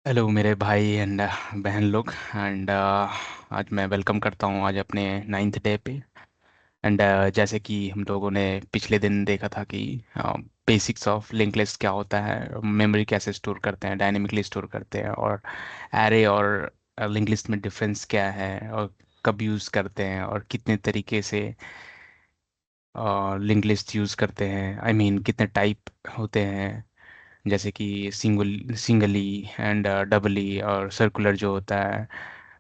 Hello मेरे भाई and बहन लोग एंड आज मैं वेलकम करता हूँ आज अपने नाइन्थ डे पे। एंड जैसे कि हम लोगों ने पिछले दिन देखा था कि बेसिक्स ऑफ लिंक लिस्ट क्या होता है, मेमोरी कैसे स्टोर करते हैं, डायनेमिकली स्टोर करते हैं, और एरे और लिंक लिस्ट में डिफरेंस क्या है, और कब यूज़ करते हैं, और कितने तरीके से लिंक लिस्ट यूज़ करते हैं। आई मीन कितने टाइप होते हैं, जैसे कि सिंगली एंड डबली और सर्कुलर जो होता है।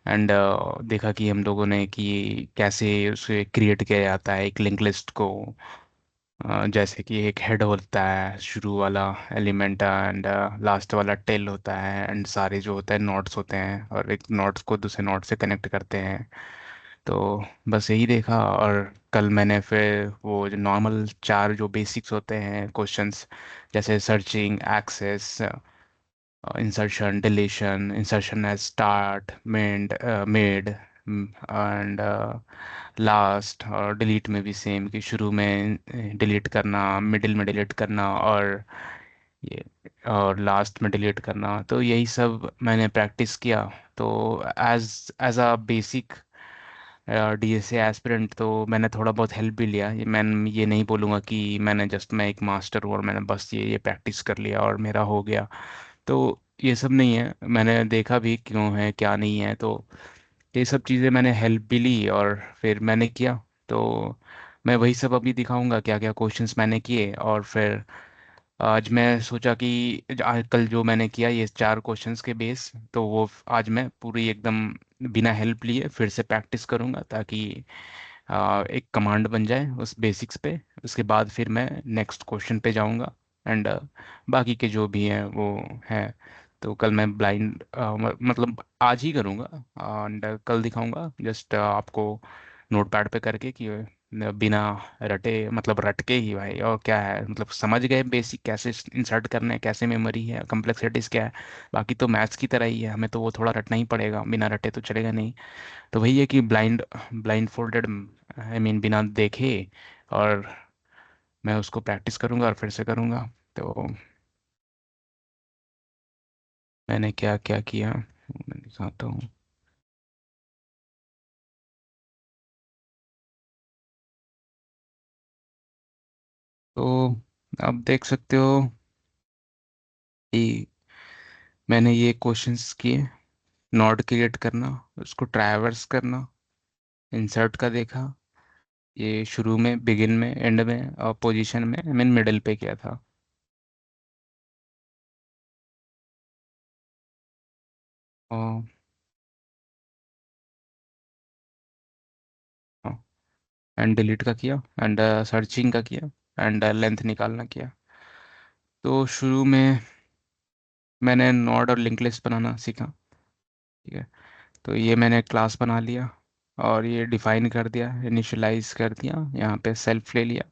एंड देखा कि हम लोगों ने कि कैसे उसे क्रिएट किया जाता है एक लिंक लिस्ट को। जैसे कि एक हेड होता है, शुरू वाला एलिमेंट, एंड लास्ट वाला टेल होता है, एंड सारे जो होता है नोड्स होते हैं, और एक नोड्स को दूसरे नोड से कनेक्ट करते हैं। तो बस यही देखा। और कल मैंने फिर वो जो नॉर्मल चार जो बेसिक्स होते हैं क्वेश्चंस, जैसे searching, access, insertion, deletion, insertion as start, mid and last, और डिलीट में भी सेम कि शुरू में डिलीट करना, मिडिल में डिलीट करना, ये और लास्ट में डिलीट करना। तो यही सब मैंने प्रैक्टिस किया। तो as as a basic DSA aspirant तो मैंने थोड़ा बहुत हेल्प भी लिया। ये नहीं बोलूँगा कि मैं एक मास्टर हूँ और मैंने बस ये प्रैक्टिस कर लिया और मेरा हो गया। तो ये सब नहीं है, मैंने देखा भी क्यों है क्या नहीं है। तो ये सब चीज़ें मैंने हेल्प भी ली और फिर मैंने किया। तो मैं वही सब अभी दिखाऊंगा क्या क्या क्वेश्चंस मैंने किए। और फिर आज मैं सोचा कि आज कल जो मैंने किया ये चार क्वेश्चंस के बेस, तो वो आज मैं पूरी एकदम बिना हेल्प लिए फिर से प्रैक्टिस करूंगा, ताकि एक कमांड बन जाए उस बेसिक्स पे। उसके बाद फिर मैं नेक्स्ट क्वेश्चन पे जाऊंगा। एंड बाकी के जो भी हैं वो हैं। तो कल मैं ब्लाइंड मतलब आज ही करूंगा, एंड कल दिखाऊंगा जस्ट आपको नोटपैड पे करके कि बिना रटे, मतलब रट के ही भाई। और क्या है, मतलब समझ गए बेसिक कैसे इंसर्ट करना है, कैसे मेमोरी है, कम्प्लेक्सिटीज क्या है। बाकी तो मैथ्स की तरह ही है, हमें तो वो थोड़ा रटना ही पड़ेगा, बिना रटे तो चलेगा नहीं। तो वही है कि ब्लाइंड फोल्डेड, आई मीन बिना देखे। और मैं उसको प्रैक्टिस करूंगा और फिर से करूंगा। तो मैंने क्या क्या किया मैं दिखाता हूँ। तो आप देख सकते हो कि मैंने ये क्वेश्चंस किए। नोड क्रिएट करना, उसको ट्रैवर्स करना, इंसर्ट का देखा, ये शुरू में, बिगिन में, एंड में, और पोजीशन में, आई मीन मिडिल पे किया था। और एंड डिलीट का किया, एंड सर्चिंग का किया, एंड लेंथ निकालना किया। तो शुरू में मैंने नोड और लिंक लिस्ट बनाना सीखा। ठीक है। तो ये मैंने क्लास बना लिया और ये डिफाइन कर दिया, इनिशियलाइज कर दिया, यहाँ पे सेल्फ ले लिया,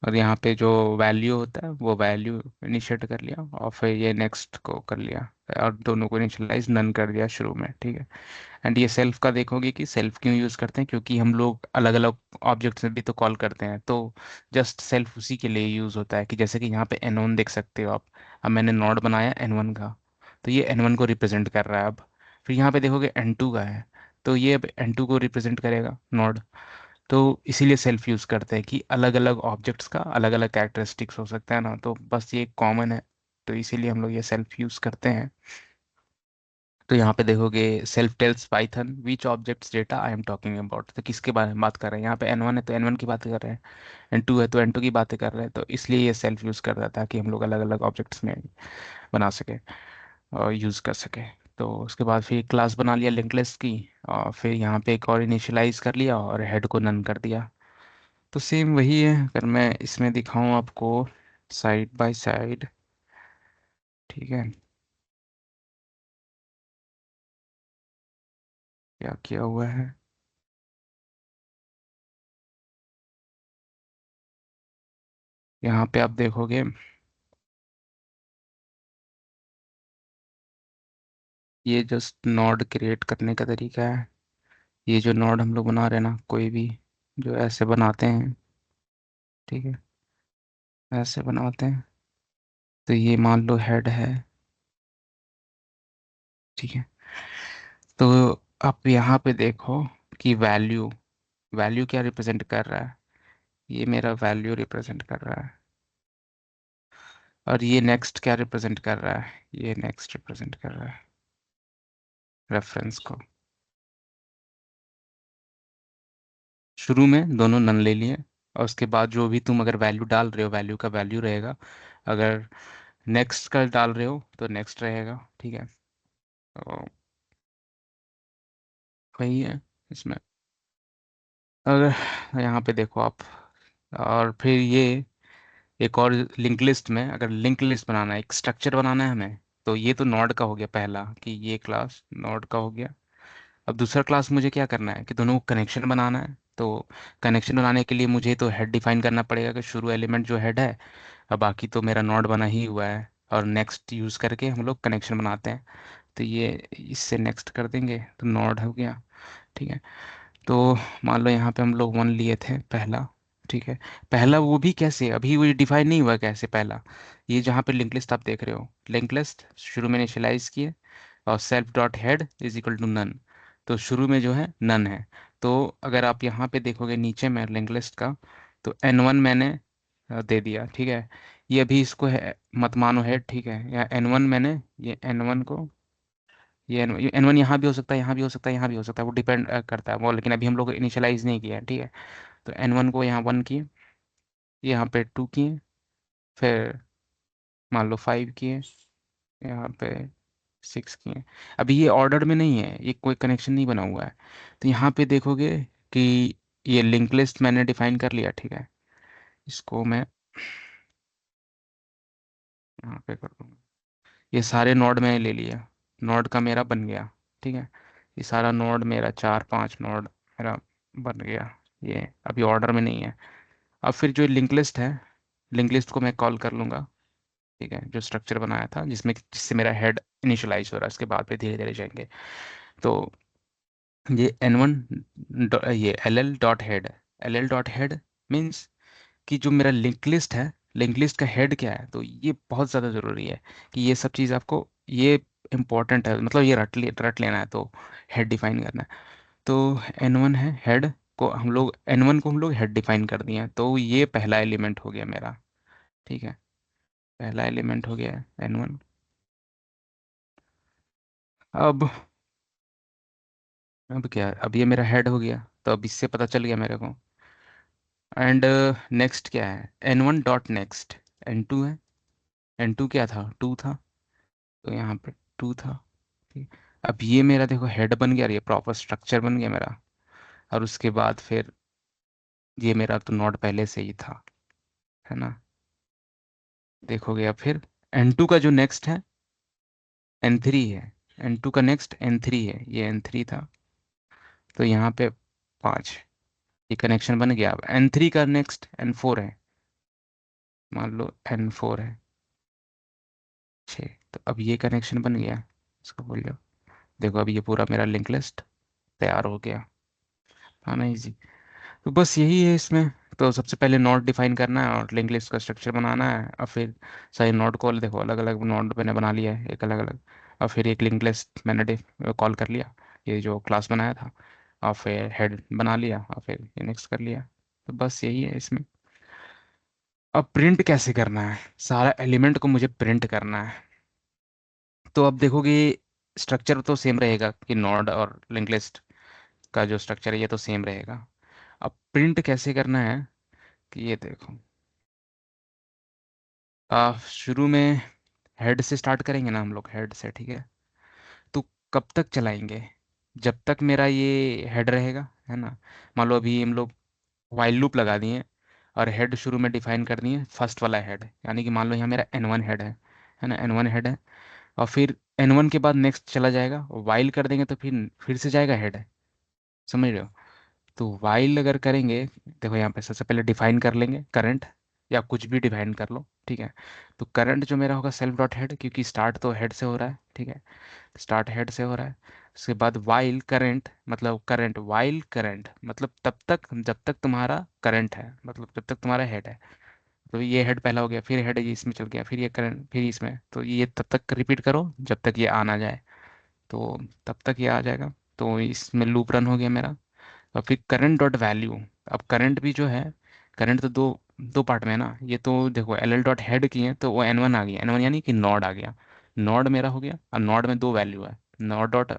और यहाँ पे जो वैल्यू होता है वो वैल्यू इनिशिएट कर लिया, और फिर ये नेक्स्ट को कर लिया, और दोनों को इनिशियलाइज नन कर दिया शुरू में। ठीक है। एंड ये सेल्फ का देखोगे कि सेल्फ क्यों यूज़ करते हैं, क्योंकि हम लोग अलग अलग ऑब्जेक्ट्स में भी तो कॉल करते हैं। तो जस्ट सेल्फ उसी के लिए यूज़ होता है, कि जैसे कि यहाँ पे N1 देख सकते हो आप। अब मैंने नोड बनाया N1 का, तो ये N1 को रिप्रेजेंट कर रहा है अब। फिर यहाँ पे देखोगे N2 का है, तो ये अब N2 को रिप्रेजेंट करेगा नोड। तो इसीलिए सेल्फ यूज़ करते हैं कि अलग अलग ऑब्जेक्ट्स का अलग अलग कैरेक्टरिस्टिक्स हो सकता है ना, तो बस ये कॉमन है। तो इसीलिए हम लोग ये सेल्फ यूज़ करते हैं। तो यहाँ पे देखोगे self tells Python which objects data I am talking about, तो किसके बारे में बात कर रहे हैं। यहाँ पे N1 है तो N1 की बातें कर रहे हैं, N2 है तो N2 की बातें कर रहे हैं। तो इसलिए ये सेल्फ यूज़ करता है, ताकि हम लोग अलग अलग ऑब्जेक्ट्स में बना सके और यूज़ कर सके। तो उसके बाद फिर क्लास बना लिया लिंक लिस्ट की, और फिर यहाँ पे एक और इनिशियलाइज कर लिया और हेड को नन कर दिया। तो सेम वही है, अगर मैं इसमें दिखाऊं आपको साइड बाय साइड। ठीक है। क्या किया हुआ है, यहाँ पे आप देखोगे ये जस्ट नोड क्रिएट करने का तरीका है। ये जो नोड हम लोग बना रहे हैं ना, कोई भी जो ऐसे बनाते हैं, ठीक है, ऐसे बनाते हैं। तो ये मान लो हेड है, ठीक है। तो आप यहाँ पे देखो कि वैल्यू, वैल्यू क्या रिप्रेजेंट कर रहा है, ये मेरा वैल्यू रिप्रेजेंट कर रहा है। और ये नेक्स्ट क्या रिप्रेजेंट कर रहा है, ये नेक्स्ट रिप्रेजेंट कर रहा है रेफरेंस को। शुरू में दोनों नन ले लिए, और उसके बाद जो भी तुम अगर वैल्यू डाल रहे हो, वैल्यू का वैल्यू रहेगा। अगर नेक्स्ट का डाल रहे हो तो नेक्स्ट रहेगा, ठीक है। तो वही है इसमें। अगर यहाँ पे देखो आप, और फिर ये एक और लिंक लिस्ट में, अगर लिंक लिस्ट बनाना है, एक स्ट्रक्चर बनाना है हमें, तो ये तो नोड का हो गया पहला, कि ये क्लास नोड का हो गया। अब दूसरा क्लास मुझे क्या करना है कि दोनों को कनेक्शन बनाना है। तो कनेक्शन बनाने के लिए मुझे तो हेड डिफाइन करना पड़ेगा कि शुरू एलिमेंट जो हेड है, और बाकी तो मेरा नोड बना ही हुआ है, और नेक्स्ट यूज़ करके हम लोग कनेक्शन बनाते हैं। तो ये इससे नेक्स्ट कर देंगे तो नोड हो गया, ठीक है। तो मान लो यहाँ पे हम लोग वन लिए थे पहला, ठीक है। पहला वो भी कैसे, अभी वो डिफाइन नहीं हुआ कैसे पहला। ये जहाँ पे लिंक लिस्ट आप देख रहे हो, लिंक लिस्ट शुरू में इनिशियलाइज किए, और self dot head is equal to none. तो शुरू में जो है नन है। तो अगर आप यहाँ पे देखोगे नीचे में लिंक लिस्ट का, तो N1 मैंने दे दिया, ठीक है। ये अभी इसको है मत मानो हेड, ठीक है, या N1 मैंने, ये N1 को, ये N1 यहाँ भी हो सकता है, यहाँ भी हो सकता है, यहाँ भी हो सकता है, वो डिपेंड करता है वो, लेकिन अभी हम लोग इनिशियलाइज नहीं किया है, ठीक है। तो N1 को यहाँ वन किए, यहाँ पे टू किए, फिर मान लो फाइव किए, यहाँ पे सिक्स किए। अभी ये ऑर्डर में नहीं है, ये कोई कनेक्शन नहीं बना हुआ है। तो यहाँ पे देखोगे कि ये लिंक लिस्ट मैंने डिफाइन कर लिया, ठीक है। इसको मैं यहाँ पे कर दूंगा, ये सारे नोड मैंने ले लिया, नोड का मेरा बन गया, ठीक है। ये सारा नोड मेरा, चार पांच नोड मेरा बन गया। ये अभी ऑर्डर में नहीं है। अब फिर जो लिंक लिस्ट है, लिंक लिस्ट को मैं कॉल कर लूँगा, ठीक है, जो स्ट्रक्चर बनाया था जिसमें, जिससे मेरा हेड इनिशियलाइज हो रहा है, उसके बाद पे धीरे धीरे जाएंगे। तो ये N1, ये LL डॉट हेड है। LL डॉट हेड मीन्स कि जो मेरा लिंक लिस्ट है, लिंक लिस्ट का हेड क्या है। तो ये बहुत ज़्यादा ज़रूरी है कि ये सब चीज़ आपको, ये इम्पोर्टेंट है, मतलब ये रट लेना है। तो हेड डिफाइन करना है। तो N1 है हेड, को हम लोग N1 को हम लोग हेड डिफाइन कर दिए हैं, तो ये पहला एलिमेंट हो गया मेरा, ठीक है। पहला एलिमेंट हो गया N1। अब अब क्या, अब ये मेरा हेड हो गया, तो अब इससे पता चल गया मेरे को। एंड नेक्स्ट क्या है, N1 डॉट नेक्स्ट, N2 है। N2 क्या था, टू था, तो यहाँ पे टू था, ठीक। अब ये मेरा देखो हेड बन गया, और ये प्रॉपर स्ट्रक्चर बन गया मेरा। और उसके बाद फिर ये मेरा तो नोड पहले से ही था, है ना। देखोगे अब फिर N2 का जो नेक्स्ट है N3 है, N2 का नेक्स्ट N3 है, ये N3 था। तो यहाँ पे पाँच, ये कनेक्शन बन गया। अब N3 का नेक्स्ट N4 है, मान लो N4 है, छः। तो अब ये कनेक्शन बन गया, इसको बोल लो। देखो अभी ये पूरा मेरा लिंक लिस्ट तैयार हो गया, हाँ ना, इजी। तो बस यही है इसमें। तो सबसे पहले नोड डिफाइन करना है, और लिंक लिस्ट का स्ट्रक्चर बनाना है, और फिर सारे नोड कॉल, देखो अलग अलग नोड मैंने बना लिया है एक अलग अलग। और फिर एक लिंक लिस्ट मैंने कॉल कर लिया, ये जो क्लास बनाया था। और फिर हेड बना लिया, और फिर ये नेक्स्ट कर लिया। तो बस यही है इसमें। अब प्रिंट कैसे करना है, सारा एलिमेंट को मुझे प्रिंट करना है। तो अब देखोगे स्ट्रक्चर तो सेम रहेगा, कि नोड और लिंक लिस्ट का जो स्ट्रक्चर है ये तो सेम रहेगा। अब प्रिंट कैसे करना है, कि ये देखो, शुरू में हेड से स्टार्ट करेंगे ना हम लोग, हेड से, ठीक है। तो कब तक चलाएंगे, जब तक मेरा ये हेड रहेगा, है ना। मान लो अभी हम लोग वाइल लूप लगा दिए, और हेड शुरू में डिफाइन कर दिए फर्स्ट वाला हेड, यानी कि मान लो यहाँ मेरा N1 हेड है ना, N1 हेड है। और फिर N1 के बाद नेक्स्ट चला जाएगा, वाइल कर देंगे तो फिर से जाएगा हेड, समझ रहे हो। तो वाइल अगर करेंगे, देखो यहाँ पे सबसे पहले डिफाइन कर लेंगे करंट, या कुछ भी डिफाइन कर लो, ठीक है। तो करंट जो मेरा होगा सेल्फ डॉट हेड, क्योंकि स्टार्ट तो हेड से हो रहा है, ठीक है। स्टार्ट हेड से हो रहा है। उसके बाद वाइल करंट, मतलब करंट, वाइल करंट मतलब तब तक जब तक तुम्हारा करंट है, मतलब जब तक तुम्हारा हेड है। तो ये हेड पहला हो गया, फिर हेड ये इसमें चल गया, फिर ये करंट, फिर इसमें, तो ये तब तक रिपीट करो जब तक ये आ ना जाए। तो तब तक ये आ जाएगा। तो इसमें लूप रन हो गया मेरा। और फिर करंट डॉट वैल्यू। अब करंट भी जो है, करंट तो दो दो पार्ट में है ना। ये तो देखो एल एल डॉट हेड की है तो वो एन वन आ गया, एन वन यानी कि नॉड आ गया। नॉड मेरा हो गया। अब नॉड में दो वैल्यू है, node dot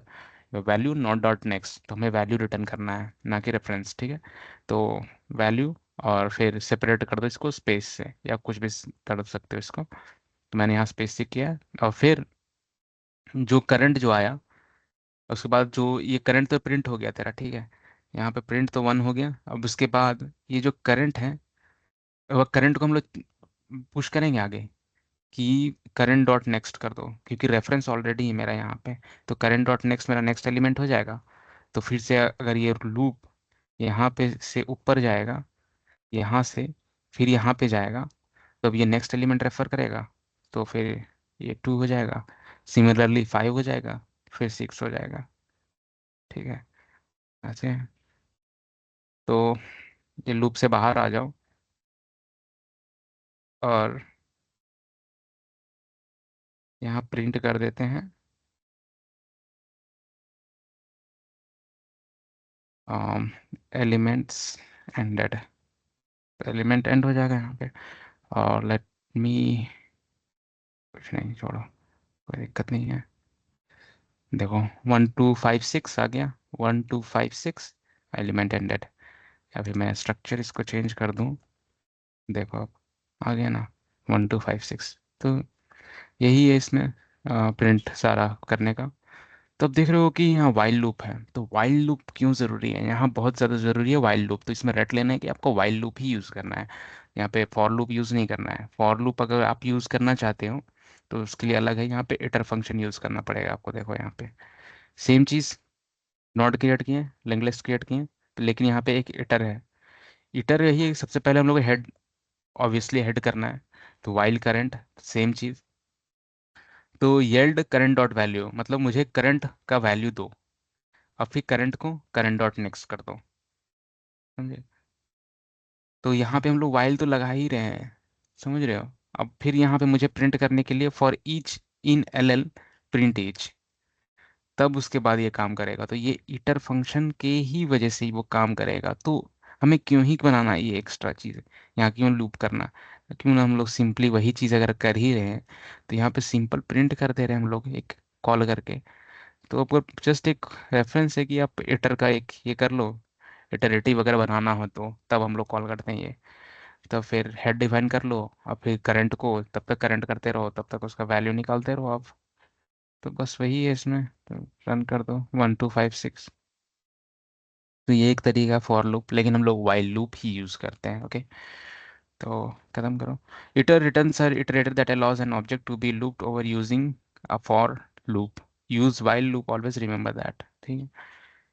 value, not dot next. तो हमें वैल्यू रिटर्न करना है ना कि रेफरेंस, ठीक है। तो वैल्यू, और फिर सेपरेट कर दो इसको स्पेस से, या कुछ भी कर सकते हो इसको। तो मैंने यहाँ स्पेस से किया है। और फिर जो करंट जो आया, उसके बाद जो ये करंट तो प्रिंट हो गया तेरा, ठीक है। यहाँ पे प्रिंट तो वन हो गया। अब उसके बाद ये जो करंट है, वह करंट को हम लोग पुश करेंगे आगे कि करंट डॉट नेक्स्ट कर दो, क्योंकि रेफरेंस ऑलरेडी है मेरा यहाँ पे। तो करंट डॉट नेक्स्ट मेरा नेक्स्ट एलिमेंट हो जाएगा। तो फिर से अगर ये लूप यहाँ पे से ऊपर जाएगा, यहाँ से फिर यहाँ पे जाएगा, तो अब ये नेक्स्ट एलिमेंट रेफर करेगा। तो फिर ये टू हो जाएगा, सिमिलरली फाइव हो जाएगा, फिर सिक्स हो जाएगा, ठीक है। ऐसे। तो ये लूप से बाहर आ जाओ और यहाँ प्रिंट कर देते हैं एलिमेंट्स एंडेड। एलिमेंट एंड हो जाएगा यहाँ पे। और लेट मी, कुछ नहीं छोड़ो, कोई दिक्कत नहीं है। देखो 1256 आ गया, 1256 एलिमेंट एंडेड। अभी मैं स्ट्रक्चर इसको चेंज कर दूँ, देखो अब आ गया ना 1256। तो यही है इसमें प्रिंट सारा करने का। तो अब देख रहे हो कि यहाँ वाइल लूप है। तो वाइल लूप क्यों ज़रूरी है, यहाँ बहुत ज़्यादा ज़रूरी है वाइल लूप। तो इसमें रट लेना है कि आपको वाइल लूप ही यूज़ करना है, यहाँ पे फॉर लूप यूज़ नहीं करना है। फॉर लूप अगर आप यूज़ करना चाहते हो तो उसके लिए अलग है, यहाँ पे इटर फंक्शन यूज़ करना पड़ेगा आपको। देखो यहाँ पे सेम चीज़, नॉट क्रिएट किए, लिंक लिस्ट क्रिएट किए, तो लेकिन यहाँ पे एक इटर है। इटर यही है, सबसे पहले हम लोग हेड, ऑब्वियसली हेड करना है। तो वाइल करंट, सेम चीज़। तो येल्ड करंट डॉट वैल्यू, मतलब मुझे करंट का वैल्यू दो। अब फिर करंट को करंट डॉट नेक्स्ट कर दो, समझे। तो यहाँ पे हम लोग वाइल तो लगा ही रहे हैं, समझ रहे हो। अब फिर यहाँ पे मुझे प्रिंट करने के लिए for each in L L print each, तब उसके बाद ये काम करेगा। तो ये ईटर फंक्शन के ही वजह से ही वो काम करेगा। तो हमें क्यों ही बनाना ये एक्स्ट्रा चीज़, यहाँ क्यों लूप करना। क्यों ना हम लोग सिंपली वही चीज़ अगर कर ही रहे हैं, तो यहाँ पे सिंपल प्रिंट कर दे रहे हैं हम लोग एक कॉल करके। तो आपको जस्ट एक रेफरेंस है कि आप इटर का एक ये कर लो, इटरेटिव वगैरह बनाना हो तो तब हम लोग कॉल करते हैं ये। तो फिर हेड डिफाइन कर लो, और फिर करंट को तब तक करंट करते रहो, तब तक उसका वैल्यू निकालते रहो आप। तो बस वही है इसमें। तो रन कर दो 1256। तो ये एक तरीका फॉर लूप, लेकिन हम लोग वाइल लूप ही यूज़ करते हैं, ओके। तो खत्म करो। Iter returns an iterator that allows an object to be looped over using a for loop. Use while loop, always remember that, ठीक है।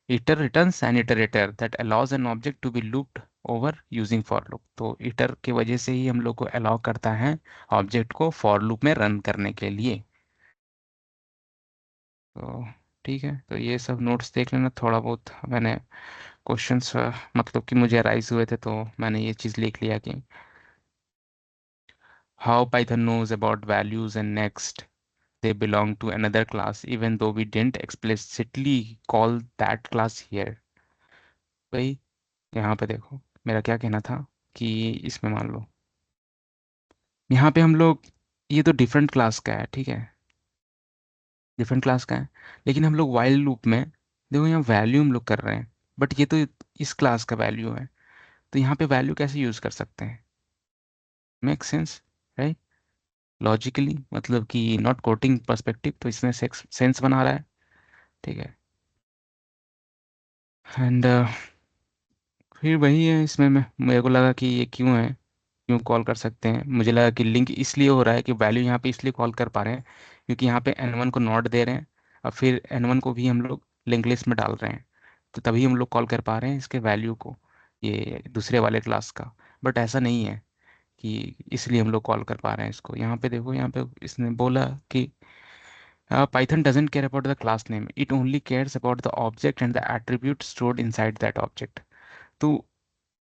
iter returns an iterator that allows an object to be looped over using for loop। तो iter की वजह से ही हम लोग को allow करता है ऑब्जेक्ट को फॉर लूप में रन करने के लिए। तो ठीक है, तो ये सब नोट्स देख लेना थोड़ा बहुत। मैंने क्वेश्चंस मतलब कि मुझे राइज हुए थे तो मैंने ये चीज़ लिख लिया कि how Python knows about values and next, they belong to another class even though we didn't explicitly call that class here। भाई यहाँ पे देखो मेरा क्या कहना था कि इसमें मान लो यहाँ पे हम लोग, ये तो डिफरेंट क्लास का है, ठीक है, डिफरेंट क्लास का है। लेकिन हम लोग वाइल लूप में देखो यहाँ वैल्यू हम लोग कर रहे हैं, बट ये तो इस क्लास का वैल्यू है। तो यहाँ पे वैल्यू कैसे यूज कर सकते हैं, मेक सेंस, राइट। लॉजिकली मतलब कि नॉट कोटिंग पर्सपेक्टिव, तो इसमें सेंस बना रहा है, ठीक है। एंड फिर वही है इसमें, मैं मेरे को लगा कि ये क्यों है, क्यों कॉल कर सकते हैं। मुझे लगा कि लिंक इसलिए हो रहा है कि वैल्यू यहाँ पे इसलिए कॉल कर पा रहे हैं क्योंकि यहाँ पे n1 को नॉट दे रहे हैं, और फिर n1 को भी हम लोग लिंक लिस्ट में डाल रहे हैं। तो तभी हम लोग कॉल कर पा रहे हैं इसके वैल्यू को, ये दूसरे वाले क्लास का। बट ऐसा नहीं है कि इसलिए हम लोग कॉल कर पा रहे हैं इसको। यहाँ पे देखो, यहाँ पे इसने बोला कि Python doesn't care about the class name, it only cares about the object and the attribute stored inside that object। तो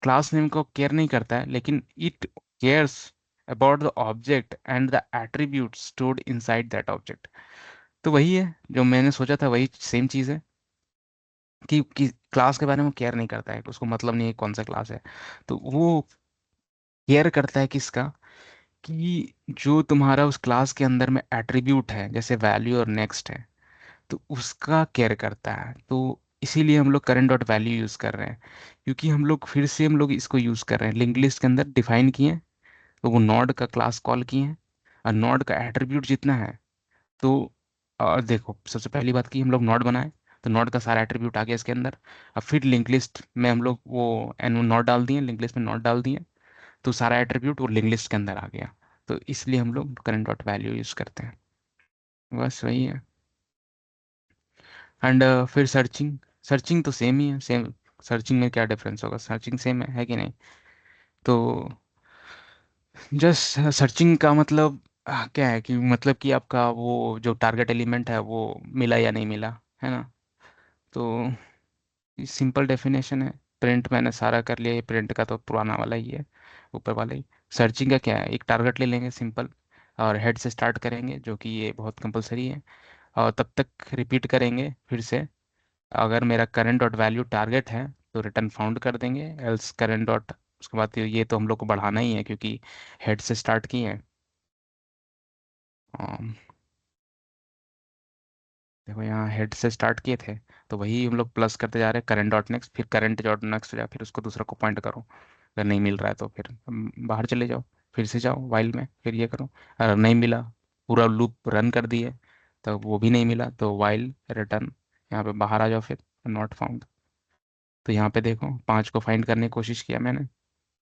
क्लास नेम को केयर नहीं करता है, लेकिन it cares about the object and the attribute stored inside that object. तो वही है जो मैंने सोचा था, वही सेम चीज़ है कि क्लास के बारे में केयर नहीं करता है, उसको मतलब नहीं है कौन सा क्लास है। तो वो केयर करता है किसका, कि जो तुम्हारा उस क्लास के अंदर में एट्रीब्यूट है, जैसे वैल्यू और नेक्स्ट है, तो उसका केयर करता है। तो इसीलिए हम लोग करंट डॉट वैल्यू यूज़ कर रहे हैं, क्योंकि हम लोग फिर से हम लोग इसको यूज़ कर रहे हैं, लिंक लिस्ट के अंदर डिफाइन किए हैं, तो वो नॉड का क्लास कॉल किए हैं, और नॉड का एट्रीब्यूट जितना है, तो और देखो सबसे पहली बात की हम लोग नॉड बनाए, तो नॉड का सारा एट्रीब्यूट आ गया इसके अंदर। अब फिर लिंक लिस्ट में हम लोग वो एन नॉट डाल दिए, लिंक लिस्ट में नॉट डाल दिए, तो सारा एट्रीब्यूट वो लिंक लिस्ट के अंदर आ गया। तो इसलिए हम लोग करंट डॉट वैल्यू यूज़ करते हैं, बस वही है। एंड फिर सर्चिंग, सर्चिंग तो सेम ही है, सेम। सर्चिंग में क्या डिफरेंस होगा, सर्चिंग सेम है कि नहीं। तो जस्ट सर्चिंग का मतलब क्या है कि मतलब कि आपका वो जो टारगेट एलिमेंट है वो मिला या नहीं मिला, है ना। तो सिंपल डेफिनेशन है। प्रिंट मैंने सारा कर लिया, ये प्रिंट का तो पुराना वाला ही है, ऊपर वाला ही। सर्चिंग का क्या है, एक टारगेट ले लेंगे सिंपल, और हेड से स्टार्ट करेंगे, जो कि ये बहुत कंपलसरी है, और तब तक रिपीट करेंगे फिर से। अगर मेरा करंट डॉट वैल्यू टारगेट है तो रिटर्न फाउंड कर देंगे, एल्स करंट डॉट, उसके बाद ये तो हम लोग को बढ़ाना ही है क्योंकि हेड से स्टार्ट किए हैं। अम, देखो यहाँ हेड से स्टार्ट किए थे, तो वही हम लोग प्लस करते जा रहे हैं, करंट डॉट नेक्स्ट, फिर करंट डॉट नेक्स्ट हो जाए, फिर उसको दूसरा को पॉइंट करो। अगर नहीं मिल रहा है तो फिर बाहर चले जाओ, फिर से जाओ वाइल में, फिर ये करो। अगर नहीं मिला, पूरा लूप रन कर दिए, तो वो भी नहीं मिला, तो वाइल रिटर्न, यहाँ पे बाहर आ जाओ फिर, नॉट फाउंड। तो यहाँ पे देखो 5 को फाइंड करने की कोशिश किया मैंने,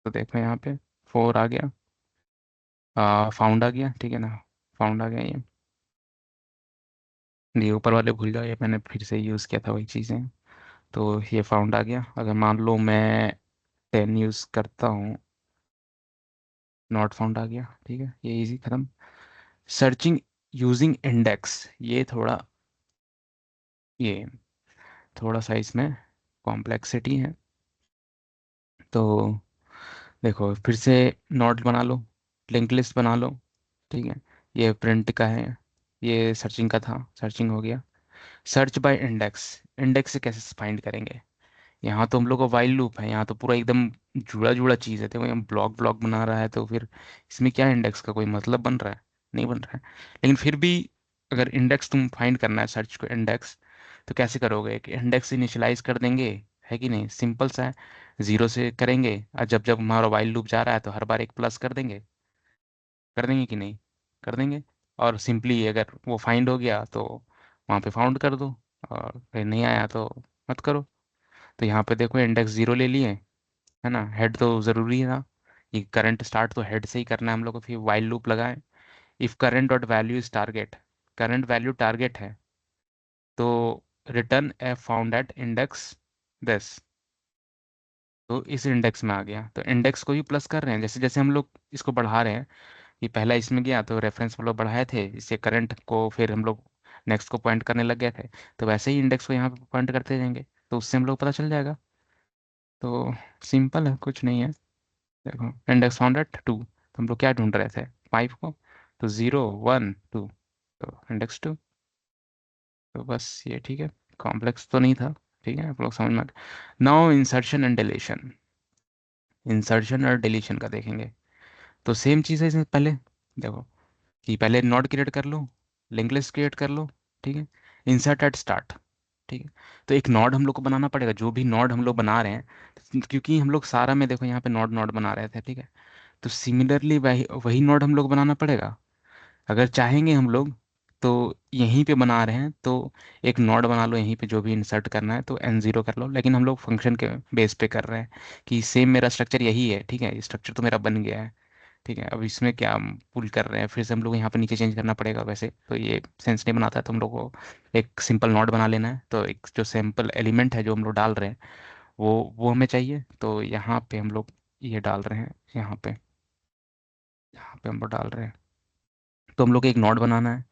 तो देखो यहाँ पे 4 आ गया, फाउंड आ गया, ठीक है ना, फाउंड आ गया ये ऊपर वाले भूल जाओ, ये मैंने फिर से यूज़ किया था वही चीज़ें। तो ये फाउंड आ गया, अगर मान लो मैं 10 यूज़ करता हूँ, नॉट फाउंड आ गया, ठीक है, ये इजी खत्म। सर्चिंग यूजिंग इंडेक्स, ये थोड़ा, ये थोड़ा सा इसमें कॉम्प्लेक्सिटी है। तो देखो फिर से नोट बना लो, लिंक लिस्ट बना लो, ठीक है, ये प्रिंट का है, ये सर्चिंग का था, सर्चिंग हो गया। सर्च बाय इंडेक्स, इंडेक्स से कैसे फाइंड करेंगे, यहाँ तो हम लोग का वाइल लूप है, यहाँ तो पूरा एकदम जुड़ा जुड़ा चीज़ है, तो यहाँ ब्लॉक ब्लॉक बना रहा है, तो फिर इसमें क्या इंडेक्स का कोई मतलब बन रहा है, नहीं बन रहा है। लेकिन फिर भी अगर इंडेक्स तुम फाइंड करना है, सर्च को इंडेक्स, तो कैसे करोगे, कि इंडेक्स इनिशियलाइज कर देंगे, है कि नहीं, सिंपल सा है। जीरो से करेंगे, और जब जब हमारा वाइल लूप जा रहा है तो हर बार एक प्लस कर देंगे कि नहीं, कर देंगे। और सिंपली अगर वो फाइंड हो गया तो वहाँ पे फाउंड कर दो, और फिर नहीं आया तो मत करो। तो यहाँ पे देखो इंडेक्स जीरो ले लिए, है ना, हेड तो ज़रूरी है ना, ये करंट स्टार्ट तो हेड से ही करना है हम लोग को, फिर वाइल लूप लगाएं। If current dot value is target, current value target है, तो return F found at index this, तो इस इंडेक्स में आ गया, तो इंडेक्स को ही प्लस कर रहे हैं, जैसे जैसे हम लोग इसको बढ़ा रहे हैं। ये पहला इसमें गया तो रेफरेंस हम लोग बढ़ाए थे, इससे करंट को फिर हम लोग नेक्स्ट को पॉइंट करने लग गए थे, तो वैसे ही इंडेक्स को यहाँ पे पॉइंट करते जाएंगे, तो उससे हम लोग पता चल जाएगा। तो सिंपल है, कुछ नहीं है। देखो इंडेक्स फाउंड एट 2, तो हम लोग क्या ढूंढ रहे थे, 5 को, तो 0 1 2, तो इंडेक्स 2। तो बस ये ठीक है, कॉम्प्लेक्स तो नहीं था, ठीक है, आप लोग समझ में। Now insertion and deletion, insertion और डिलीशन का देखेंगे। तो सेम चीज़ है इसमें, पहले देखो कि पहले नोड क्रिएट कर लो, लिंक लिस्ट क्रिएट कर लो, ठीक है, इंसर्ट एट स्टार्ट, ठीक है। तो एक नोड हम लोग को बनाना पड़ेगा, जो भी नोड हम लोग बना रहे हैं, क्योंकि हम लोग सारा में देखो यहाँ पे नोड नोड बना रहे थे, ठीक है, तो सिमिलरली वही वही नोड हम लोग बनाना पड़ेगा। अगर चाहेंगे हम लोग, तो यहीं पे बना रहे हैं तो एक नोड बना लो यहीं पे, जो भी इंसर्ट करना है तो n0 कर लो, लेकिन हम लोग फंक्शन के बेस पे कर रहे हैं कि सेम मेरा स्ट्रक्चर यही है, ठीक है, स्ट्रक्चर तो मेरा बन गया है, ठीक है। अब इसमें क्या हम पुल कर रहे हैं, फिर से हम लोग यहाँ पे नीचे चेंज करना पड़ेगा, वैसे तो ये सेंस नहीं बनाता है, तो हम लोग को एक सिंपल नोड बना लेना है। तो एक जो सैम्पल एलिमेंट है जो हम लोग डाल रहे हैं, वो हमें चाहिए, तो यहाँ पे हम लोग ये डाल रहे हैं, यहाँ पे हम लोग डाल रहे हैं, तो हम लोग को एक नोड बनाना है।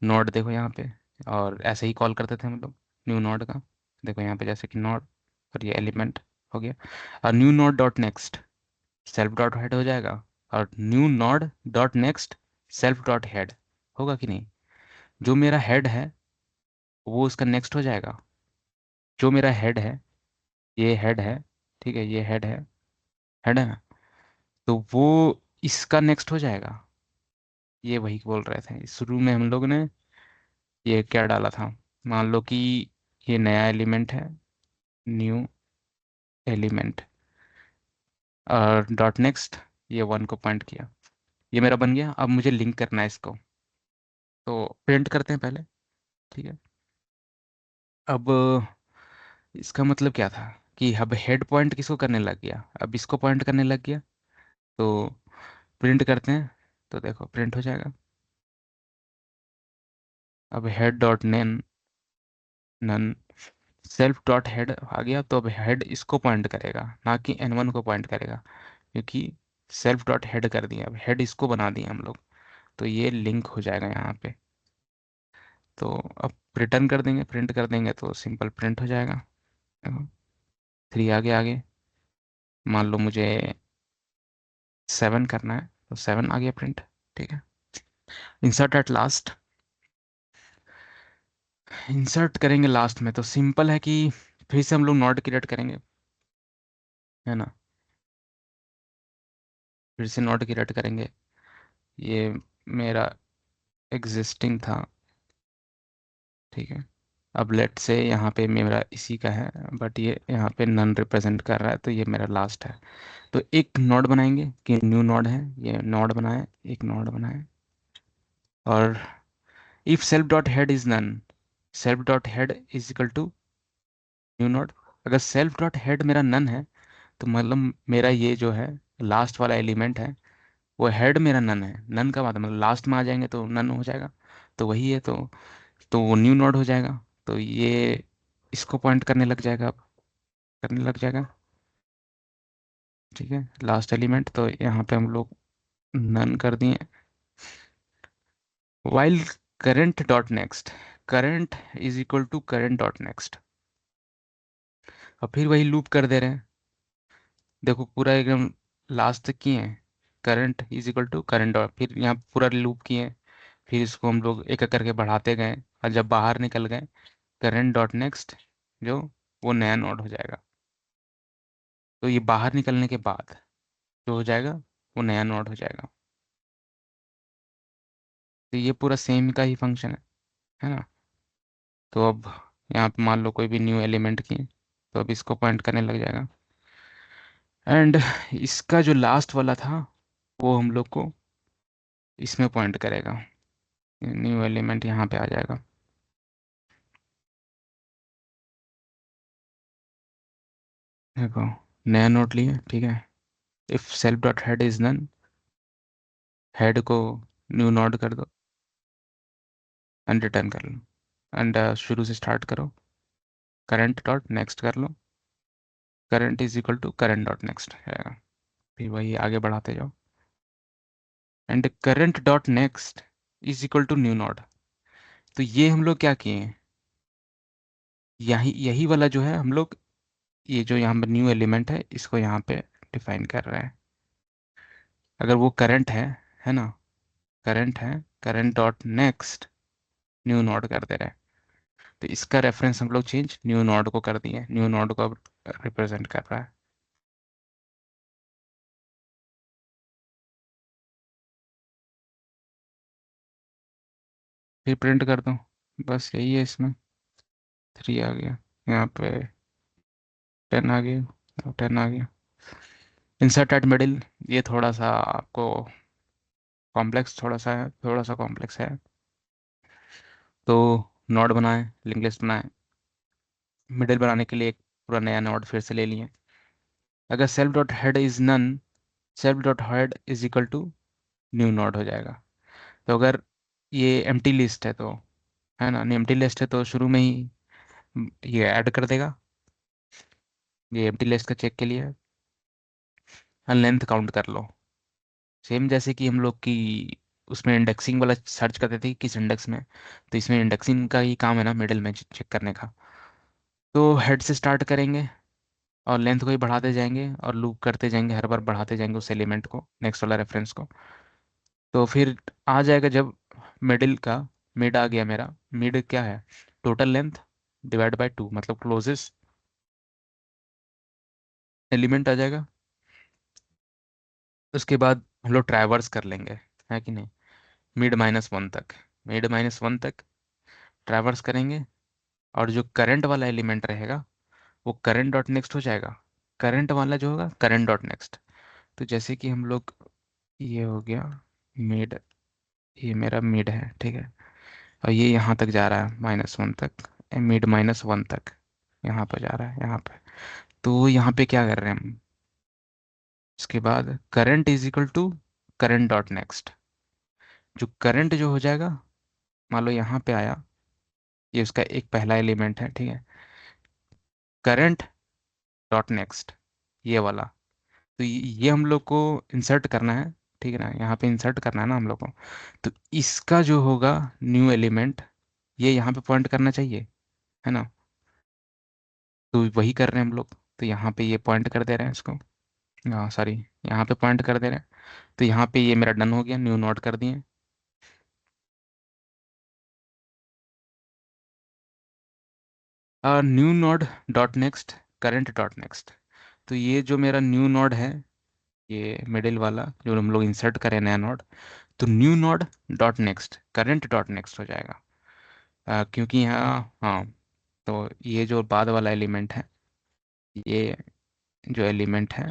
नोड देखो यहाँ पे, और ऐसे ही कॉल करते थे हम लोग न्यू नोड का, देखो यहाँ पे जैसे कि नोड, और ये एलिमेंट हो गया, और new node dot next self dot head हो जाएगा, और new node dot next self dot head होगा कि नहीं। जो मेरा हेड है वो उसका नेक्स्ट हो जाएगा। जो मेरा हेड है, ये हेड है, ठीक है, ये हेड है ना, तो वो इसका नेक्स्ट हो जाएगा। ये वही बोल रहे थे शुरू में हम लोग ने, ये क्या डाला था, मान लो कि ये नया एलिमेंट है, न्यू एलिमेंट, और डॉट नेक्स्ट, ये वन को पॉइंट किया। ये मेरा बन गया। अब मुझे लिंक करना है इसको, तो प्रिंट करते हैं पहले, ठीक है। अब इसका मतलब क्या था कि अब हेड पॉइंट किसको करने लग गया, अब इसको पॉइंट करने लग गया। तो प्रिंट करते हैं, तो देखो प्रिंट हो जाएगा। अब head dot name, none, self dot head आ गया, तो अब हेड इसको पॉइंट करेगा, ना कि N1 को पॉइंट करेगा, क्योंकि सेल्फ डॉट हेड कर दिया, अब हेड इसको बना दिया हम लोग। तो ये लिंक हो जाएगा यहाँ पे। तो अब रिटर्न कर देंगे, प्रिंट कर देंगे, तो सिंपल प्रिंट हो जाएगा। देखो, 3 आगे आगे, मान लो मुझे 7 करना है, तो 7 आ गया प्रिंट, ठीक है। इंसर्ट एट लास्ट, इंसर्ट करेंगे लास्ट में, तो सिंपल है कि फिर से हम लोग नोड क्रिएट करेंगे, है ना। फिर से नोड क्रिएट करेंगे। ये मेरा एग्जिस्टिंग था, ठीक है। अब लेट से यहाँ पे मेरा इसी का है, बट ये यहाँ पे नन रिप्रेजेंट कर रहा है, तो ये मेरा लास्ट है। तो एक नोड बनाएंगे कि न्यू नोड है, ये नोड बनाए, एक नोड बनाए, और if self dot head is none, self dot head is equal to new node. अगर सेल्फ डॉट हेड मेरा नन है, तो मतलब मेरा ये जो है लास्ट वाला एलिमेंट है, वो हेड मेरा नन है। नन का मतलब लास्ट में आ जाएंगे तो नन हो जाएगा, तो वही है। तो वो न्यू नोड हो जाएगा। तो ये इसको पॉइंट करने लग जाएगा, अब करने लग जाएगा, ठीक है, लास्ट एलिमेंट। तो यहाँ पे हम लोग नन कर दिए। While current dot next, current is equal to current dot next, और फिर वही लूप कर दे रहे हैं। देखो पूरा एकदम लास्ट तक किए हैं, current is equal to current dot, फिर यहाँ पूरा लूप किए, फिर इसको हम लोग एक एक करके बढ़ाते गए, और जब बाहर निकल गए, करंट डॉट नेक्स्ट, जो वो नया नोड हो जाएगा। तो ये बाहर निकलने के बाद जो हो जाएगा, वो नया नोड हो जाएगा। तो ये पूरा सेम का ही फंक्शन है ना। तो अब यहाँ पे मान लो कोई भी न्यू एलिमेंट की, तो अब इसको पॉइंट करने लग जाएगा, एंड इसका जो लास्ट वाला था वो हम लोग को इसमें पॉइंट करेगा। न्यू एलिमेंट यहाँ पे आ जाएगा। देखो, नया नोड लिए, ठीक है। If self dot head is none, head को न्यू नोड कर दो, एंड रिटर्न कर लो, एंड शुरू से स्टार्ट करो, करंट डॉट नेक्स्ट कर लो, current is equal to current dot next है। फिर वही आगे बढ़ाते जाओ, and current dot next is equal to new node. तो ये हम लोग क्या किए हैं, यही यही वाला जो है हम लोग, ये जो यहाँ पे न्यू एलिमेंट है, इसको यहाँ पे डिफाइन कर रहे हैं। अगर वो करंट है ना, करंट है, current dot next new node कर दे रहे हैं। तो इसका रेफरेंस हम लोग चेंज न्यू नोड को कर दिए, न्यू नोड को अब रिप्रेजेंट कर रहा है। फिर प्रिंट कर दो, बस यही है इसमें। 3 आ गया, यहाँ पे 10 आ गया, 10 आ गया। इंसर्ट एट मिडिल, ये थोड़ा सा आपको कॉम्प्लेक्स, थोड़ा सा है, थोड़ा सा कॉम्प्लेक्स है। तो नोड बनाए, लिंक लिस्ट बनाए, मिडिल बनाने के लिए एक पूरा नया नोड फिर से ले लिए। अगर self dot head is none, self dot head is equal to new node हो जाएगा। तो अगर ये एम्प्टी लिस्ट है तो, है ना, एम्प्टी लिस्ट है तो शुरू में ही ये ऐड कर देगा। ये एम्प्टी लिस्ट का चेक के लिए लेंथ काउंट कर लो, सेम जैसे कि हम लोग की उसमें इंडेक्सिंग वाला सर्च करते थे कि किस इंडेक्स में, तो इसमें इंडेक्सिंग का ही काम है ना, मिडिल में चेक करने का। तो हेड से स्टार्ट करेंगे, और लेंथ को ही बढ़ाते जाएंगे, और लूप करते जाएंगे, हर बार बढ़ाते जाएंगे उस एलिमेंट को, नेक्स्ट वाला रेफरेंस को। तो फिर आ जाएगा जब मिडिल का, मिड आ गया मेरा। मिड क्या है? Total length divide by two, मतलब क्लोजेस्ट एलिमेंट आ जाएगा। उसके बाद हम लोग ट्रैवर्स कर लेंगे, है कि नहीं? मिड माइनस वन तक, मिड माइनस वन तक ट्रैवर्स करेंगे। और जो करंट वाला एलिमेंट रहेगा वो करंट डॉट नेक्स्ट हो जाएगा। करंट वाला जो होगा करंट डॉट नेक्स्ट। तो जैसे कि हम लोग, ये हो गया मिड, ये मेरा मिड है, ठीक है। और ये यहाँ तक जा रहा है माइनस वन तक, मिड माइनस वन तक यहाँ पर जा रहा है, यहाँ पे। तो यहाँ पे क्या कर रहे हैं हम? इसके बाद current is equal to current dot next. जो करंट जो हो जाएगा, मान लो यहाँ पे आया, ये उसका एक पहला एलिमेंट है, ठीक है। करंट डॉट नेक्स्ट, ये वाला। तो ये हम लोग को इंसर्ट करना है, ठीक है ना? यहाँ पे इंसर्ट करना है ना हम लोग को। तो इसका जो होगा न्यू एलिमेंट, ये यहाँ पे पॉइंट करना चाहिए, है ना? तो वही कर रहे हैं हम लोग। तो यहाँ पे ये पॉइंट कर दे रहे हैं इसको, हाँ सॉरी, यहाँ पे पॉइंट कर दे रहे हैं। तो यहाँ पे ये मेरा डन हो गया, न्यू नोड कर दिए। New node dot next, current dot next. तो ये जो मेरा न्यू नोड है, ये मिडिल वाला जो हम लोग इंसर्ट करें नया नोड, तो new node dot next current dot next हो जाएगा। क्योंकि यहाँ, हाँ, तो ये जो बाद वाला एलिमेंट है, ये जो एलिमेंट है,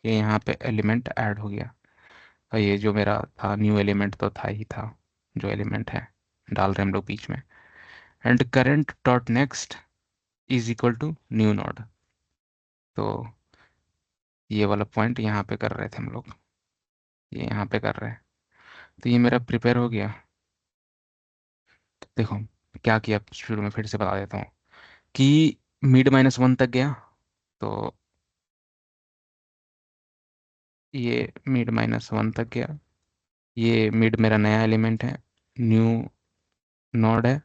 ये यहाँ पे एलिमेंट ऐड हो गया। और ये जो मेरा था न्यू एलिमेंट तो था ही था, जो एलिमेंट है डाल रहे हैं हम लोग बीच में। And current dot next is equal to new node. तो ये वाला पॉइंट यहाँ पे कर रहे थे हम लोग, ये यहाँ पे कर रहे हैं। तो ये मेरा प्रिपेयर हो गया। देखो क्या किया, शुरू में फिर से बता देता हूँ कि मिड माइनस वन तक गया। तो ये मिड माइनस वन तक गया, ये मिड मेरा नया एलिमेंट है, न्यू नोड है।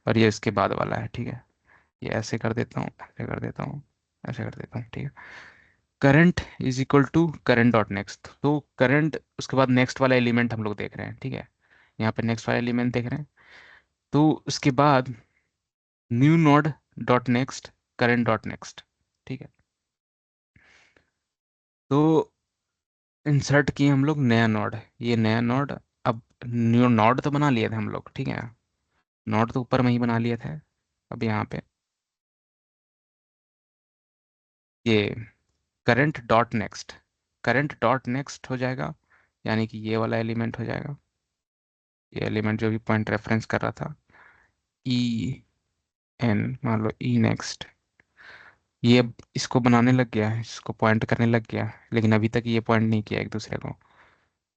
और ये इसके बाद वाला है, ठीक है। ये ऐसे कर देता हूँ, ऐसे कर देता हूँ, ऐसे कर देता हूँ, ठीक है। Current is equal to current dot next. तो करंट, उसके बाद नेक्स्ट वाला एलिमेंट हम लोग देख रहे हैं, ठीक है। यहाँ पे नेक्स्ट वाला एलिमेंट देख रहे हैं। तो उसके बाद new node dot next current dot next, ठीक है। तो इंसर्ट किए हम लोग नया नोड, ये नया नोड। अब न्यू नोड तो बना लिए थे हम लोग, ठीक है। नोड तो ऊपर में ही बना लिए थे। अब यहाँ पे ये current dot next, current dot next हो जाएगा, यानी कि ये वाला एलिमेंट हो जाएगा। ये एलिमेंट जो भी पॉइंट रेफरेंस कर रहा था, ई एन, मान लो ई नेक्स्ट। ये अब इसको बनाने लग गया है, इसको पॉइंट करने लग गया है, लेकिन अभी तक ये पॉइंट नहीं किया एक दूसरे को।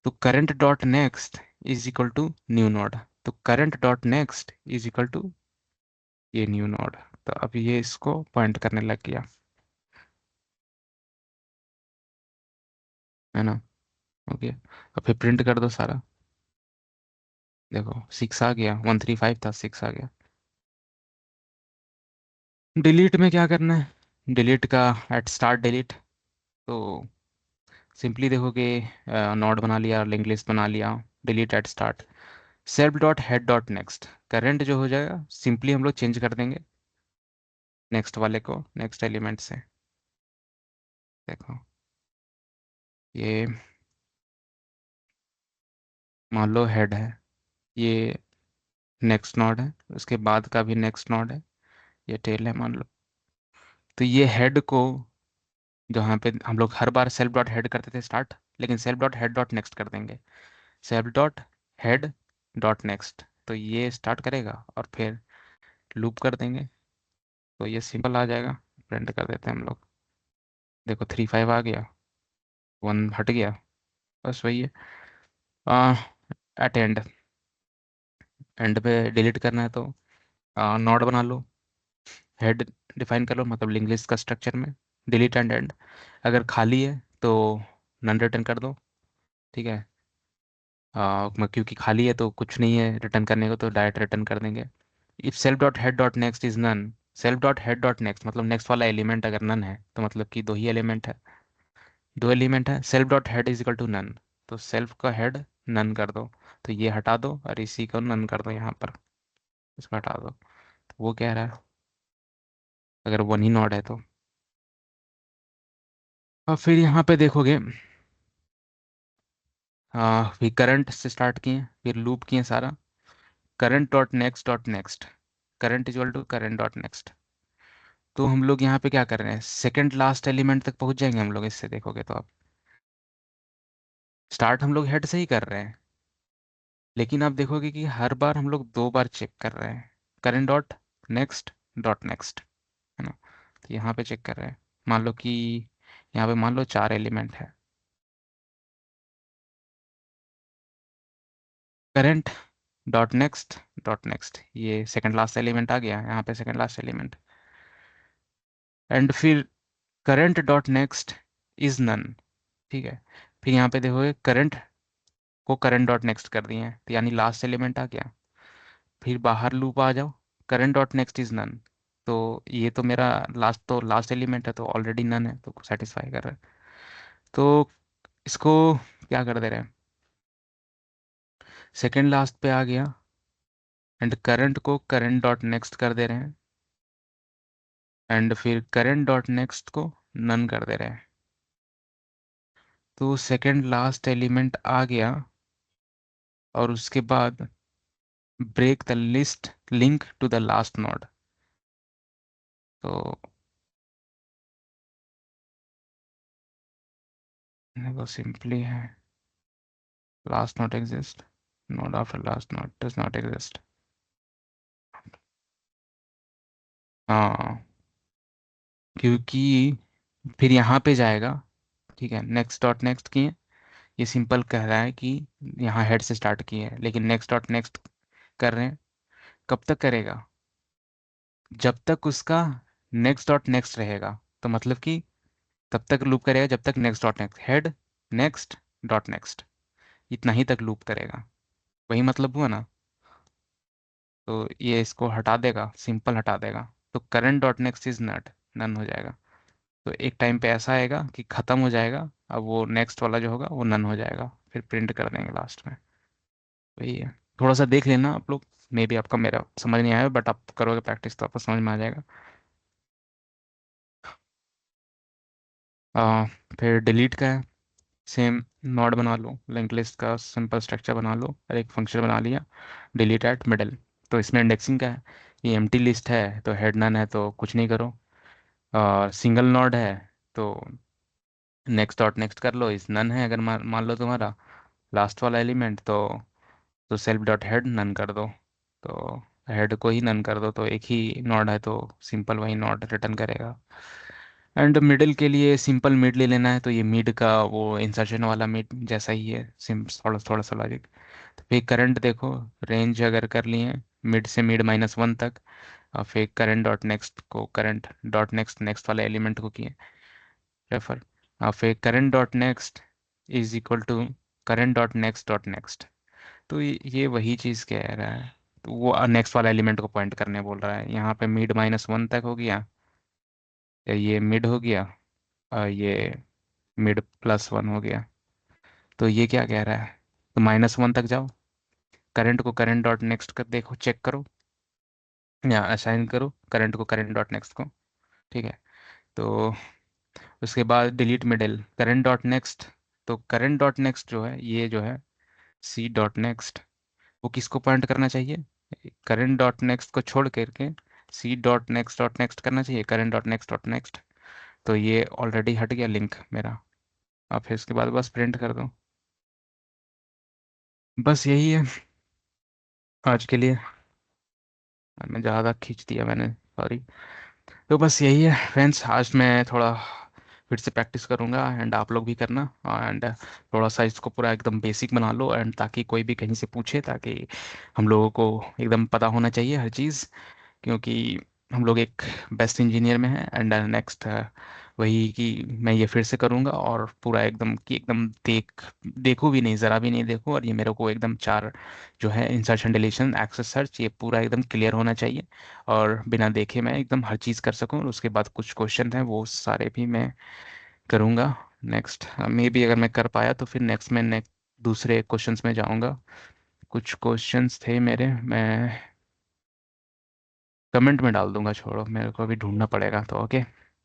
तो current dot next is equal to new node. तो current dot next is equal to ये न्यू नोड। तो अब ये इसको पॉइंट करने लग गया, है ना? ओके, अब फिर प्रिंट कर दो सारा। देखो सिक्स आ गया, वन थ्री फाइव था, सिक्स आ गया। डिलीट में क्या करना है? डिलीट का एट स्टार्ट डिलीट। तो सिंपली देखोगे, नोड बना लिया, लिंक लिस्ट बना लिया, delete at start, self dot head dot next. Current जो हो जाएगा सिंपली हम लोग चेंज कर देंगे नेक्स्ट वाले को, नेक्स्ट एलिमेंट से। देखो ये मान लो हेड है, ये नेक्स्ट नोड है, उसके बाद का भी नेक्स्ट नोड है, ये टेल है मान लो। तो ये हेड को, जहाँ पे हम लोग हर बार सेल्फ डॉट हेड करते थे स्टार्ट, लेकिन self dot head dot next कर देंगे। Self dot head dot next, तो ये स्टार्ट करेगा और फिर लूप कर देंगे। तो ये सिंपल आ जाएगा। प्रिंट कर देते हैं हम लोग। देखो थ्री फाइव आ गया, वन हट गया, बस वही है। एट एंड, एंड पे डिलीट करना है तो नोड बना लो, हेड डिफाइन कर लो, मतलब लिंक लिस्ट का स्ट्रक्चर में डिलीट एंड एंड। अगर खाली है तो नन रिटर्न कर दो, ठीक है। क्योंकि खाली है तो कुछ नहीं है रिटर्न करने को, तो डायरेक्ट रिटर्न कर देंगे। If self dot head dot next is none, self dot head dot next मतलब नेक्स्ट वाला एलिमेंट अगर नन है, तो मतलब कि दो ही एलिमेंट है, दो एलिमेंट है, self dot head is equal to none. तो सेल्फ का हेड नन कर दो, तो ये हटा दो और इसी को नन कर दो यहाँ पर। इसको हटा दो। तो वो कह रहा है अगर वन ही नॉड है तो। और फिर यहाँ पे देखोगे, फिर करंट से स्टार्ट किए, फिर लूप किए सारा। Current dot next dot next, current equal to current dot next. तो हम लोग यहाँ पे क्या कर रहे हैं, सेकंड लास्ट एलिमेंट तक पहुंच जाएंगे हम लोग इससे, देखोगे तो आप। स्टार्ट हम लोग हेड से ही कर रहे हैं, लेकिन आप देखोगे कि हर बार हम लोग दो बार चेक कर रहे हैं। करंट डॉट नेक्स्ट, है ना। तो यहाँ पे चेक कर रहे हैं। मान लो कि यहाँ पे मान लो चार एलिमेंट है। करंट डॉट नेक्स्ट, ये सेकंड लास्ट एलिमेंट आ गया यहाँ पे, सेकंड लास्ट एलिमेंट। एंड फिर current dot next is none, ठीक है। फिर यहाँ पे देखोगे करंट को करंट डॉट नेक्स्ट कर दिए हैं, तो यानी लास्ट एलिमेंट आ गया। फिर बाहर लूप आ जाओ, current dot next is none. तो ये तो मेरा लास्ट, तो लास्ट एलिमेंट है तो ऑलरेडी नन है, तो सेटिस्फाई कर रहा है। तो इसको क्या कर दे रहे हैं, सेकंड लास्ट पे आ गया, एंड करंट को करंट डॉट नेक्स्ट कर दे रहे हैं, एंड फिर करंट डॉट नेक्स्ट को नन कर दे रहे हैं। तो सेकंड लास्ट एलिमेंट आ गया, और उसके बाद break the list link to the last node. तो वो सिंपली है, last node exist, node after last node does not exist. हाँ, क्योंकि फिर यहाँ पे जाएगा, ठीक है। नेक्स्ट डॉट नेक्स्ट किए, ये सिंपल कह रहा है कि यहाँ हेड से स्टार्ट किए हैं, लेकिन नेक्स्ट डॉट नेक्स्ट कर रहे हैं। कब तक करेगा, जब तक उसका नेक्स्ट डॉट नेक्स्ट रहेगा। तो मतलब कि तब तक लूप करेगा जब तक next dot next, head next dot next, इतना ही तक लूप करेगा। वही मतलब हुआ ना। तो ये इसको हटा देगा, सिंपल हटा देगा। तो current dot next is not, none हो जाएगा। तो एक टाइम पे ऐसा आएगा कि खत्म हो जाएगा, अब वो नेक्स्ट वाला जो होगा वो नन हो जाएगा, फिर प्रिंट कर देंगे लास्ट में। वही है। थोड़ा सा देख लेना आप लोग, मे बी आपका, मेरा समझ नहीं आया, बट आप करोगे प्रैक्टिस तो आपको समझ में आ जाएगा। आ, फिर डिलीट का है, सेम नोड बना लो, लिंक लिस्ट का सिंपल स्ट्रक्चर बना लो, और एक फंक्शन बना लिया, डिलीट एट मिडल। तो इसमें इंडेक्सिंग का है, ये एम्प्टी लिस्ट है तो हेड नन है तो कुछ नहीं करो। और सिंगल नोड है तो नेक्स्ट डॉट नेक्स्ट कर लो, इस नन है अगर मान लो तुम्हारा लास्ट वाला एलिमेंट, तो सेल्फ डॉट हेड नन कर दो। तो हेड को ही नन कर दो, तो एक ही नोड है तो सिंपल वही नोड रिटर्न करेगा। एंड मिडिल के लिए सिंपल मिड ले लेना है, तो ये मिड का वो इंसर्शन वाला मिड जैसा ही है, सिम थोड़ा थोड़ा सा लॉजिक। तो फिर करंट देखो, रेंज अगर कर लिए मिड से मिड -1 तक, और फिर करंट डॉट नेक्स्ट को करंट डॉट नेक्स्ट नेक्स्ट वाले एलिमेंट को किए रेफर, और फिर current dot next is equal to current dot next dot next. तो ये वही चीज़ कह रहा है, तो वो नेक्स्ट वाला एलिमेंट को पॉइंट करने बोल रहा है। यहाँ पे मिड -1 तक हो गया, या ये मिड हो गया, और ये मिड +1 हो गया। तो ये क्या कह रहा है, तो -1 तक जाओ, करंट को करंट डॉट नेक्स्ट कर देखो, चेक करो, या असाइन करो करंट को करंट डॉट नेक्स्ट को, ठीक है। तो उसके बाद delete middle current dot next. तो करंट डॉट नेक्स्ट जो है, ये जो है सी डॉट नेक्स्ट, वो किसको पॉइंट करना चाहिए, करंट डॉट नेक्स्ट को छोड़ करके सी डॉट नेक्स्ट करना चाहिए, current dot next dot next. तो ये ऑलरेडी हट गया लिंक मेरा। अब फिर इसके बाद बस प्रिंट कर दो। बस यही है आज के लिए। मैं ज़्यादा खींच दिया मैंने, सॉरी। तो बस यही है फ्रेंड्स, आज मैं थोड़ा फिर से प्रैक्टिस करूंगा, एंड आप लोग भी करना। एंड थोड़ा सा इसको पूरा एकदम बेसिक बना लो, एंड ताकि कोई भी कहीं से पूछे, ताकि हम लोगों को एकदम पता होना चाहिए हर चीज़। क्योंकि हम लोग एक बेस्ट इंजीनियर में है, एंड नेक्स्ट वही कि मैं ये फिर से करूँगा, और पूरा एकदम कि एकदम देखूँ भी नहीं, ज़रा भी नहीं देखूँ, और ये मेरे को एकदम चार जो है इंसर्शन डिलीशन एक्सेस सर्च, ये पूरा एकदम क्लियर होना चाहिए। और बिना देखे मैं एकदम हर चीज़ कर सकूँ, और उसके बाद कुछ क्वेश्चन हैं वो सारे भी मैं करूँगा। नेक्स्ट मे बी अगर मैं कर पाया तो फिर नेक्स्ट मैं दूसरे क्वेश्चंस में जाऊँगा। कुछ क्वेश्चंस थे मेरे, मैं कमेंट में डाल दूंगा, छोड़ो, मेरे को अभी ढूंढना पड़ेगा तो। Okay.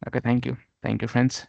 Okay, thank you. Thank you friends.